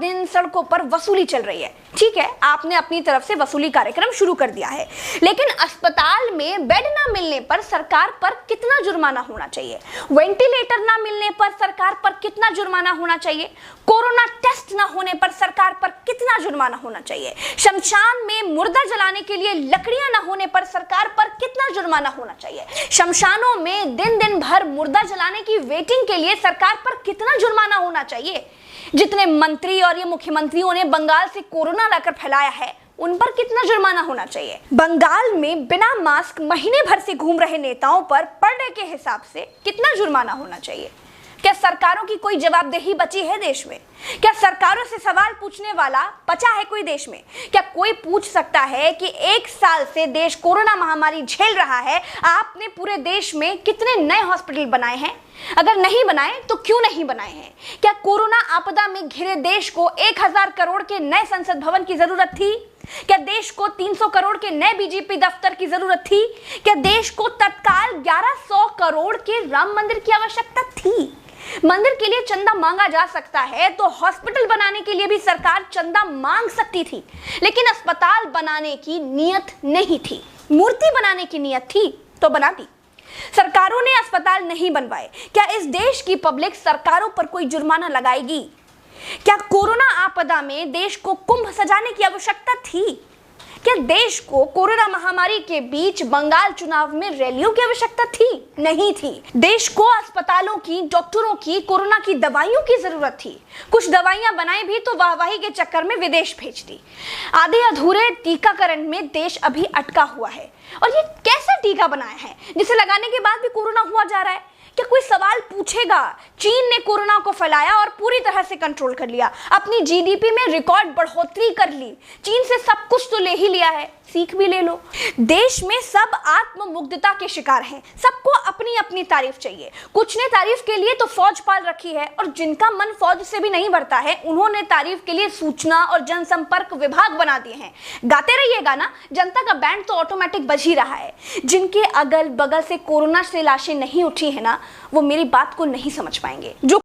दिन सड़कों पर वसूली चल रही है। ठीक है, आपने अपनी तरफ से वसूली कार्यक्रम शुरू कर दिया है, लेकिन अस्पताल में बेड ना मिलने पर सरकार पर कितना जुर्माना होना चाहिए? वेंटिलेटर ना मिलने पर सरकार पर कितना जुर्माना होना चाहिए? कोरोना टेस्ट ना होने पर सरकार पर कितना जुर्माना होना चाहिए? शमशान में मुर्दा जलाने के लिए लकड़ियां ना होने पर सरकार पर कितना जुर्माना होना चाहिए? शमशानों में दिन दिन भर मुर्दा जलाने की वेटिंग के लिए सरकार पर कितना जुर्माना होना चाहिए? जितने मंत्री और ये मुख्यमंत्रियों ने बंगाल से कोरोना लाकर फैलाया है, उन पर कितना जुर्माना होना चाहिए? बंगाल में बिना मास्क महीने भर से घूम रहे नेताओं पर पर डे के हिसाब से कितना जुर्माना होना चाहिए? क्या सरकारों की कोई जवाबदेही बची है देश में? क्या सरकारों से सवाल पूछने वाला बचा है कोई देश में? क्या कोई पूछ सकता है कि 1 साल से देश कोरोना महामारी झेल रहा है, आपने पूरे देश में कितने नए हॉस्पिटल बनाए हैं? अगर नहीं बनाए तो क्यों नहीं बनाए हैं? क्या कोरोना आपदा में घिरे देश को 1000 करोड़ के नए संसद भवन की जरूरत थी? क्या देश को 300 करोड़ के नए बीजेपी दफ्तर की जरूरत थी? क्या देश को तत्काल 1100 करोड़ के राम मंदिर की आवश्यकता थी? मंदिर के लिए चंदा मांगा जा सकता है तो हॉस्पिटल बनाने के लिए भी सरकार चंदा मांग सकती थी, लेकिन अस्पताल बनाने की नियत नहीं थी। मूर्ति बनाने की नियत थी तो बना दी। सरकारों ने अस्पताल नहीं बनवाए। क्या इस देश की पब्लिक सरकारों पर कोई जुर्माना लगाएगी? क्या कोरोना आपदा में देश को कुंभ सजाने की आवश्यकता थी? क्या देश को कोरोना महामारी के बीच बंगाल चुनाव में रैलियों की आवश्यकता थी? नहीं थी। देश को अस्पतालों की, डॉक्टरों की, कोरोना की दवाइयों की जरूरत थी। कुछ दवाइयां बनाई भी तो वाहवाही के चक्कर में विदेश भेज दी। आधे अधूरे टीकाकरण में देश अभी अटका हुआ है। और ये कैसा टीका बनाया है जिसे लगाने के बाद भी कोरोना हुआ जा रहा है? क्या कोई सवाल पूछेगा? चीन ने कोरोना को फैलाया और पूरी तरह से कंट्रोल कर लिया, अपनी जीडीपी में रिकॉर्ड बढ़ोतरी कर ली। चीन से सब कुछ तो ले ही लिया है, सीख भी ले लो। देश में सब आत्ममुग्धता के शिकार हैं, सबको अपनी अपनी तारीफ चाहिए। कुछ ने तारीफ के लिए तो फौज पाल रखी है, और जिनका मन फौज से भी नहीं भरता है उन्होंने तारीफ के लिए सूचना और जनसंपर्क विभाग बना दिए हैं। गाते रहिएगा ना, जनता का बैंड तो ऑटोमेटिक बज ही रहा है। जिनके अगल बगल से कोरोना से लाशें नहीं उठी है ना, वो मेरी बात को नहीं समझ पाएंगे। जो